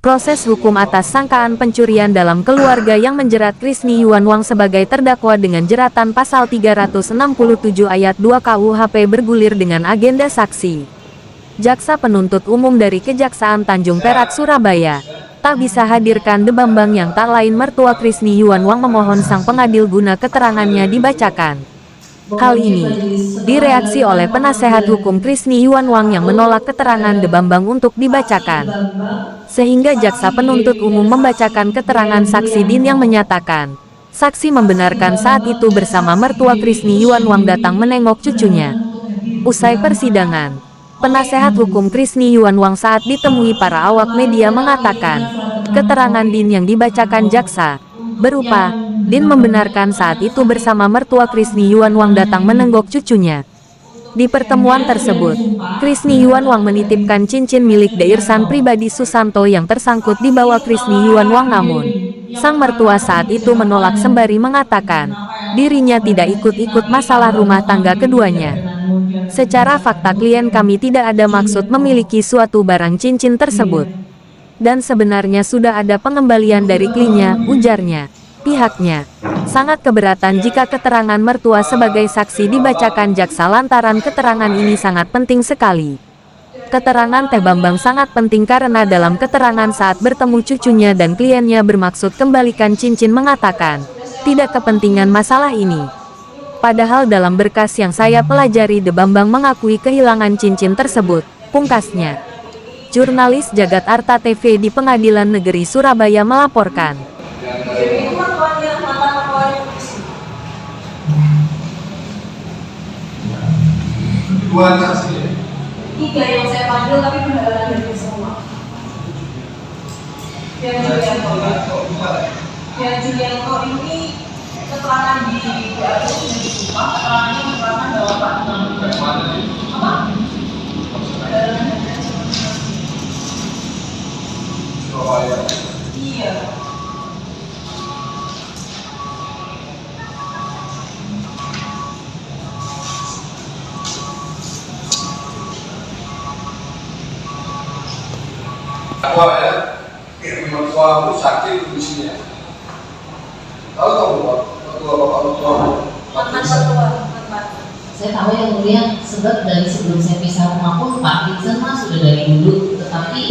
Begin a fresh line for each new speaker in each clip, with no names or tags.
proses hukum atas sangkaan pencurian dalam keluarga yang menjerat Krisni Yuanwang sebagai terdakwa dengan jeratan pasal 367 ayat 2 KUHP bergulir dengan agenda saksi. Jaksa penuntut umum dari Kejaksaan Tanjung Perak, Surabaya, tak bisa hadirkan De Bambang yang tak lain mertua Krisni Yuanwang memohon sang pengadil guna keterangannya dibacakan. Hal ini direaksi oleh penasehat hukum Krisni Yuanwang yang menolak keterangan De Bambang untuk dibacakan. Sehingga jaksa penuntut umum membacakan keterangan saksi Din yang menyatakan, saksi membenarkan saat itu bersama mertua Krisni Yuanwang datang menengok cucunya. Usai persidangan, penasehat hukum Krisni Yuanwang saat ditemui para awak media mengatakan, keterangan Din yang dibacakan jaksa berupa, Din membenarkan saat itu bersama mertua Krisni Yuanwang datang menenggok cucunya. Di pertemuan tersebut, Krisni Yuanwang menitipkan cincin milik Deirsan pribadi Susanto yang tersangkut di bawah Krisni Yuanwang, namun sang mertua saat itu menolak sembari mengatakan, dirinya tidak ikut-ikut masalah rumah tangga keduanya. Secara fakta klien kami tidak ada maksud memiliki suatu barang cincin tersebut. Dan sebenarnya sudah ada pengembalian dari kliennya, ujarnya. Pihaknya sangat keberatan jika keterangan mertua sebagai saksi dibacakan jaksa lantaran keterangan ini sangat penting sekali. Keterangan Teh Bambang sangat penting karena dalam keterangan saat bertemu cucunya dan kliennya bermaksud kembalikan cincin mengatakan, tidak kepentingan masalah ini. Padahal dalam berkas yang saya pelajari De Bambang mengakui kehilangan cincin tersebut, pungkasnya. Jurnalis Jagat Arta TV di Pengadilan Negeri Surabaya melaporkan.
Dua saksi.
3 yang saya panggil tapi benar-benar dari semua. Yang Julianto ini keterangan di BAP sudah diubah, keterangan bahwa Pak apa?
Surabaya.
Iya.
Takwa ya, mertua sakit kondisinya. Tahu mertua bapak mertua.
Mantan mertua.
Saya tahu yang mulia, sebab dari sebelum saya pisah rumah pun Pak Vincent mah sudah dari dulu, tetapi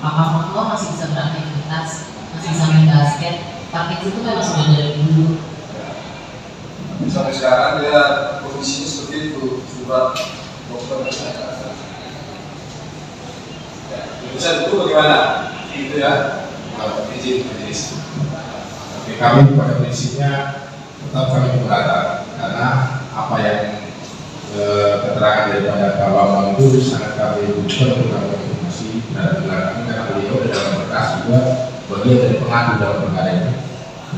Papa mertua masih bisa beraktivitas, masih bisa main basket. Pak Vincent itu memang sudah dari dulu.
Sampai sekarang dia kondisinya seperti itu, surat dokter kesehatan. Bisa itu bagaimana? Gitu ya. Izin majelis.
Oke, kami pada prinsipnya tetap kami keberatan karena apa yang keterangan daripada Pak Bambang itu sangat kami butuhkan untuk kami konfirmasi terhadap belakang karena beliau dalam berkas juga bagian dari pengadu dalam perkara ini.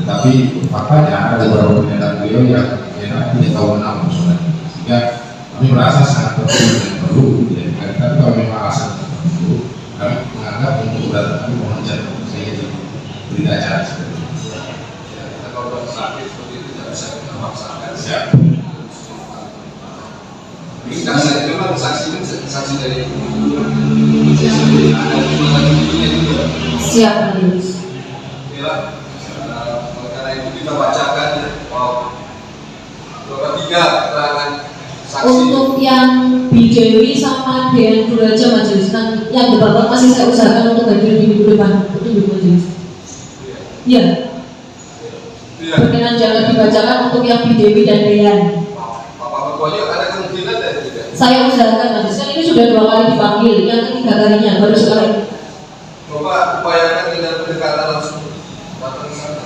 Tetapi faktanya ada beberapa pernyataan beliau yang tidak tahu menang sebenarnya, sehingga kami merasa sangat penting dan perlu dijadikan. Tapi kalau memang alasan tertentu, kami menganggap untuk keberatan kami mohon jangan saya berita acara seperti itu.
Kalau sakit seperti itu tidak bisa kita paksakan.
Siap.
Ini saksi memang saksi dari
Siap, majelis.
karena itu kita bacakan beberapa 3 keterangan saksi.
Untuk yang Bidewi sama Dean Duraja majelis, yang De Bambang masih saya usahakan untuk hadir di minggu depan untuk di majelis. Iya. Berkenan jangan dibacakan untuk yang Bidewi dan Dean.
Bapak mertuanya ada kemungkinan dan tidak.
Saya usahakan majelis, kan ini sudah 2 kali dipanggil, yang ketiga kalinya baru sekali.
Coba upayakan dengan pendekatan langsung datang ke sana.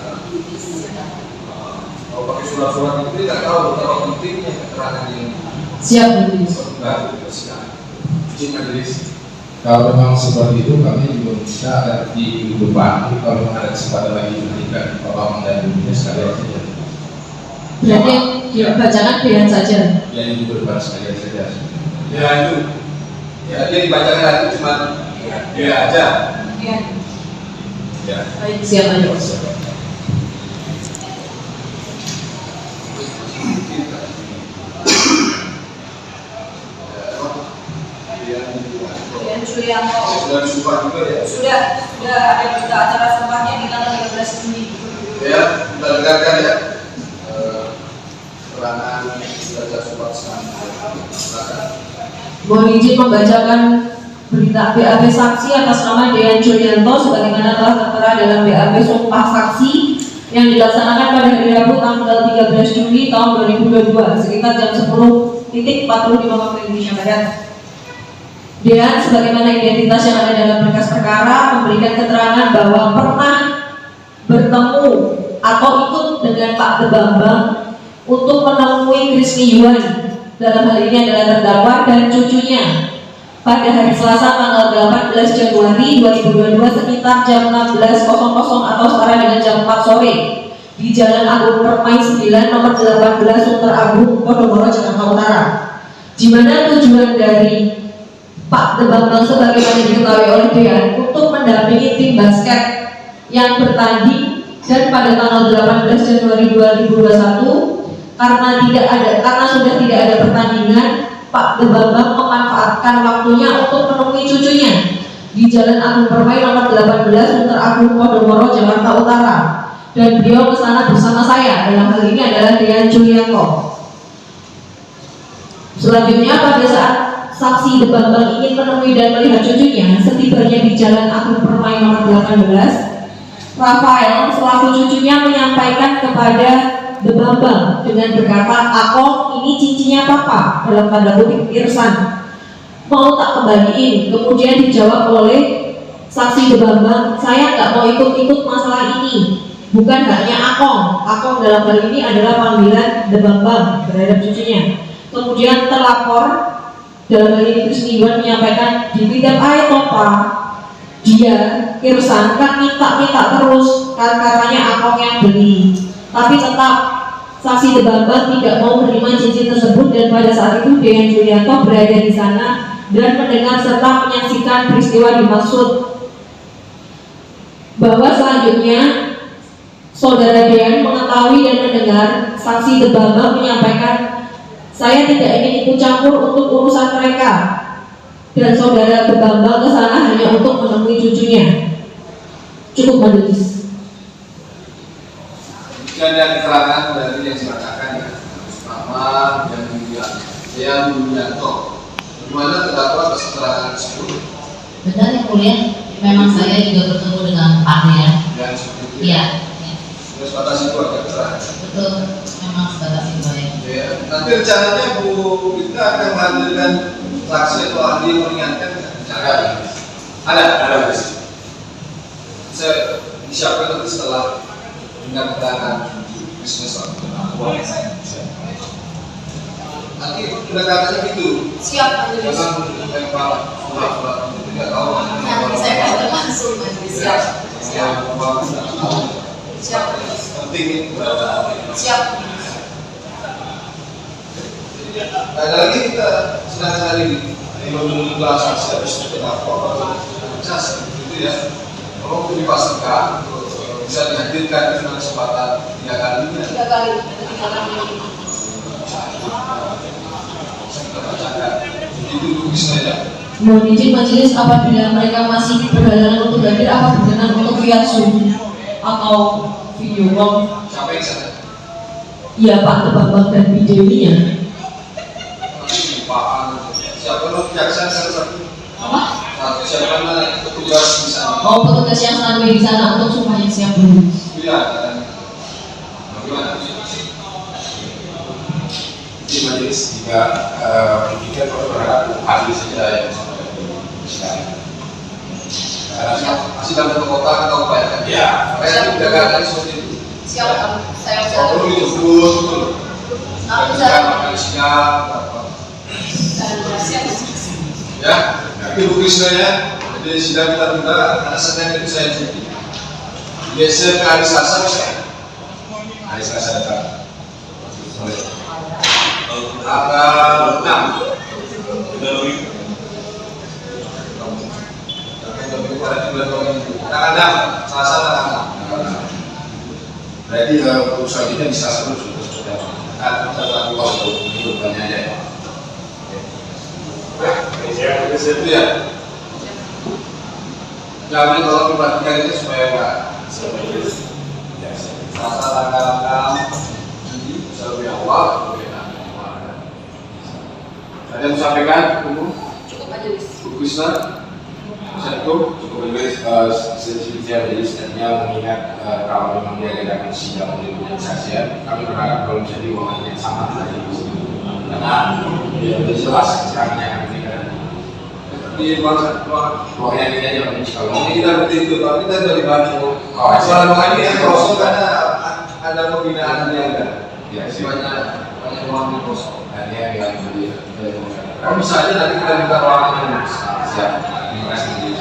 Kalau pakai surat-surat itu tidak tahu betapa pentingnya keterangan ini.
Siap majelis.
Izin majelis.
Kalau memang seperti itu kami juga bisa ada di minggu depan. Tapi kalau memang ada kesempatan lagi memberikan Pak Bambang dan ibunya sekalian saja.
Berarti dibacakan Dean saja.
Yang di minggu depan sekalian saja.
Ya itu. Ya dia dibacakan itu cuma dia aja.
Iya.
Ya.
Siap majelis.
Julianto.
sudah disumpah juga ya?
Sudah ada berita acara sumpahnya di tanggal 13 Juni.
Ya, kita dengarkan ya. Keterangan belajar sumpah silakan.
Mohon izin membacakan berita BAP saksi atas nama Dean Julianto sebagaimana telah tertera dalam BAP sumpah saksi yang dilaksanakan pada hari Rabu tanggal 13 Juli tahun 2022 sekitar jam 10.45 waktu Indonesia Barat. Dean sebagaimana identitas yang ada dalam berkas perkara memberikan keterangan bahwa pernah bertemu atau ikut dengan Pak De Bambang untuk menemui Krisni Yuan, dalam hal ini adalah terdakwa dan cucunya, pada hari Selasa tanggal 18 Januari 2022 sekitar jam 16.00 atau setara dengan jam 4 sore di Jalan Agung Permai 9 nomor 18 Sunter Agung, Podomoro, Jakarta Utara, di mana tujuan dari Pak De Bambang sebagaimana diketahui oleh Dean untuk mendampingi tim basket yang bertanding, dan pada tanggal 18 Januari 2021 karena sudah tidak ada pertandingan, Pak De Bambang memanfaatkan waktunya untuk menemui cucunya di Jalan Agung Permai nomor 18 Sunter Agung, Podomoro, Jakarta Utara, dan beliau ke sana bersama saya, dalam hal ini adalah Dean Julianto. Selanjutnya pada saat saksi De Bambang ingin menemui dan melihat cucunya, setibanya di Jalan Agung Permai nomor 18, Rafael selaku cucunya menyampaikan kepada De Bambang dengan berkata, "Ako, ini cincinnya papa," dalam tanda kutip Irsan, "mau tak kembaliin?" Kemudian dijawab oleh saksi De Bambang, "Saya nggak mau ikut-ikut masalah ini, bukan haknya Akong." Akong dalam hal ini adalah panggilan De Bambang terhadap cucunya. Kemudian terlapor dalam hal ini Krisni Yuan menyampaikan, "Di bidang air topa dia Irsan kan minta terus, kan katanya Akong yang beli." Tapi tetap saksi De Bambang tidak mau menerima cincin tersebut, dan pada saat itu Dean Julianto berada di sana dan mendengar serta menyaksikan peristiwa dimaksud. Bahwa selanjutnya saudara Dean mengetahui dan mendengar saksi De Bambang menyampaikan, "Saya tidak ingin ikut campur untuk urusan mereka," dan saudara De Bambang ke sana hanya untuk menemui cucunya. Cukup majelis.
Dan ada keterangan dari yang dibacakan ya, nama dan Dean Julianto. Bagaimana terdakwa atas keterangan tersebut?
Benar yang mulia, memang saya juga bertemu dengan Pak Dean.
Dan seperti itu.
Iya.
Terus batas itu ada keterangan.
Betul, memang sebatas itu ya.
Ya, nanti rencananya Bu kita akan menghadirkan saksi atau ahli yang meringankan. Ada. Saya disiapkan nanti setelah dengan keterangan bisnis nanti pendekatannya gitu.
Siap majelis.
Jangan lempar surat tidak tahu.
Nanti saya akan langsung majelis. Siap. Siap.
Penting itu.
Siap.
Ada lagi kita sedang hari ini menunggu saksi habis itu apa itu ya. Kalau itu dipastikan bisa dihadirkan dengan kesempatan 3 kalinya.
3 kali.
Kita bacakan. Itu bisa ya.
Mohon izin majelis, apabila mereka masih berhalangan untuk hadir, apa berkenan untuk via Zoom atau video call?
Siapa yang sana?
Iya Pak De Bambang dan videonya.
Siapa lo kejaksaan satu?
Apa?
Siapa petugas di sana?
Oh, petugas yang standby di sana untuk semuanya siap dulu.
Iya. Bagaimana?
Di majelis jika berpikir berharap ahli saja yang
Masih dalam satu kota atau apa ya?
Ya.
Saya tidak akan seperti itu.
Siap. Saya
Kalau itu betul.
Aku
Makan siap.
siap.
Ya, itu Bu Krisna ya. Jadi sidang kita tunda karena Senin itu saya cuti. Geser ke hari Selasa bisa.
hari Selasa datang.
Tanggal 6. Tanggal 6, Selasa tanggal 6.
Berarti urusan kita bisa terus sudah kita lakukan untuk hidupnya aja ya.
Itu ya. Jangan kalau diperhatikan itu supaya nggak rasa langkah-langkah bisa lebih awal, lebih enak. Ada yang mau sampaikan, Bu?
Cukup aja, Wis.
Bu Krisna? Assalamualaikum.
Cukup lebih sejujurnya jadi sebenarnya mengingat kalau memang dia tidak akan sidang untuk kesaksian, kami berharap kalau bisa diuangkan yang sama saja karena dia sudah jelas keterangan yang akan diberikan
Di
ruangnya ini aja kalau
ini kita berarti itu, tapi kita dari bantu.
Oh,
Selama ini yang kosong karena ada pembinaan yang ada.
Ya,
banyak ruang yang kosong.
dan dia yang lebih
Oh, bisa aja nanti kita minta ruangan yang
siap. Terima kasih.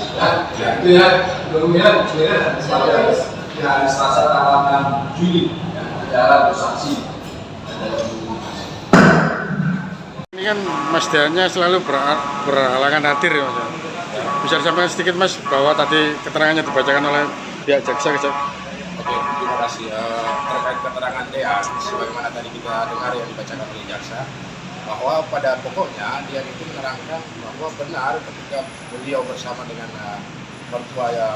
ya, itu ya, kemudian ya, Selasa tanggal 6 Juli ya, acara bersaksi.
Ini kan Mas Diannya selalu berhalangan hadir ya Mas. Bisa disampaikan sedikit Mas bahwa tadi keterangannya dibacakan oleh pihak jaksa.
Oke, terima kasih. Terkait keterangan Dean, sebagaimana tadi kita dengar yang dibacakan oleh jaksa, bahwa pada pokoknya dia itu menerangkan bahwa benar ketika beliau bersama dengan mertua ya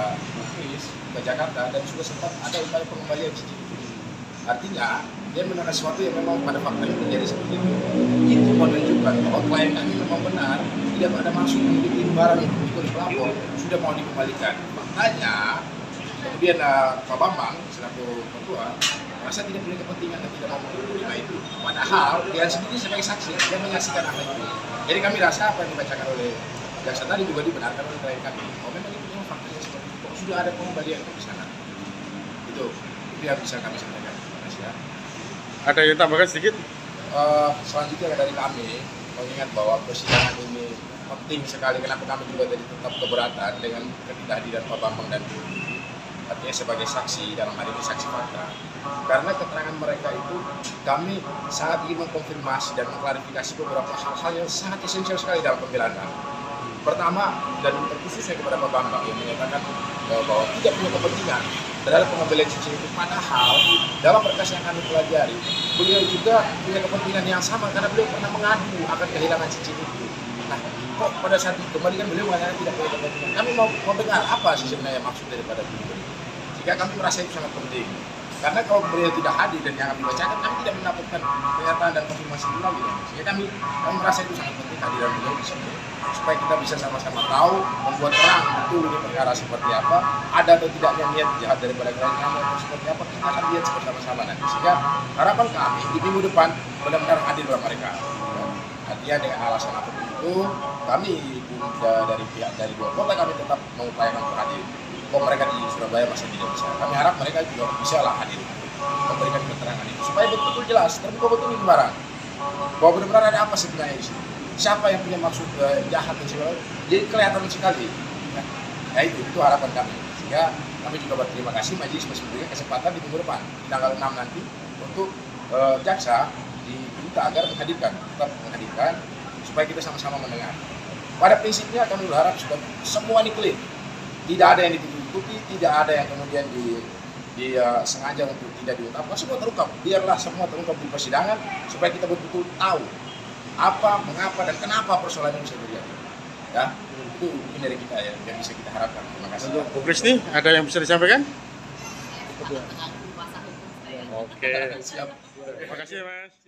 Kris ke Jakarta dan sudah sempat ada upaya pengembalian CCTV. Artinya dia menerangkan sesuatu yang memang pada faktanya terjadi seperti itu. Itu menunjukkan bahwa klien kami memang benar, tidak ada maksud memiliki barang yang diikut pelapor sudah mau dikembalikan. Makanya kemudian Pak Bambang selaku mertua merasa tidak punya kepentingan dan tidak mau menerima itu. Padahal dia sendiri sebagai saksi dia menyaksikan apa itu. Jadi kami rasa apa yang dibacakan oleh jaksa tadi juga dibenarkan oleh klien kami. Oh memang itu memang faktanya seperti itu. Kok sudah ada pengembalian di sana. Itu yang bisa kami sampaikan. Terima kasih ya.
Ada yang tambahkan sedikit?
Selanjutnya dari kami mengingat bahwa persidangan ini penting sekali. Kenapa kami juga tadi tetap keberatan dengan ketidakhadiran Pak Bambang dan Bu, artinya sebagai saksi dalam hal ini saksi fakta, karena keterangan mereka itu kami sangat ingin mengkonfirmasi dan mengklarifikasi beberapa hal-hal yang sangat esensial sekali dalam pembelaan kami. Pertama, dan terkhususnya kepada Pak Bambang yang menyatakan bahwa tidak punya kepentingan terhadap pengembalian cincin itu, padahal dalam berkas yang kami pelajari beliau juga punya kepentingan yang sama karena beliau pernah mengadu akan kehilangan cincin itu. Nah, kok pada saat itu kembali kan beliau mengatakan tidak punya kepentingan. Kami mau dengar apa sih sebenarnya maksud daripada beliau. Jika kami merasa itu sangat penting, karena kalau beliau tidak hadir dan yang kami bacakan, kami tidak mendapatkan pernyataan dan konfirmasi itu lagi. Sehingga kami merasa itu sangat penting kehadiran beliau di sini, supaya kita bisa sama-sama tahu, membuat terang betul ini perkara seperti apa, ada atau tidaknya niat jahat daripada klien kami atau seperti apa, kita akan lihat bersama-sama nanti. Sehingga harapan kami di minggu depan benar-benar hadirlah mereka. Artinya dengan alasan apapun itu, kami dari pihak dari luar kota kami tetap mengupayakan untuk hadir. Kok mereka di Surabaya masih tidak bisa. Kami harap mereka juga bisa lah hadir memberikan keterangan itu supaya betul-betul jelas, terbuka betul ini barang bahwa benar-benar ada apa sebenarnya di sini. Siapa yang punya maksud jahat dan segala, jadi kelihatan sekali. Nah itu harapan kami. Sehingga kami juga berterima kasih majelis masih memberikan kesempatan di minggu depan di tanggal 6 nanti untuk jaksa diminta agar tetap menghadirkan supaya kita sama-sama mendengar. Pada prinsipnya kami berharap sudah semua ini clear. Tidak ada yang ditutupi, tidak ada yang kemudian sengaja untuk tidak diungkapkan. Semua terungkap. Biarlah semua terungkap di persidangan supaya kita betul-betul tahu apa, mengapa, dan kenapa persoalan ini bisa terjadi. Ya, itu mungkin dari kita ya yang bisa kita harapkan. Terima kasih.
Untuk Bu Krisni, ada yang bisa disampaikan?
Saya sangat mengganggu kuasa hukum saya.
Oke.
Siap.
Terima kasih Mas.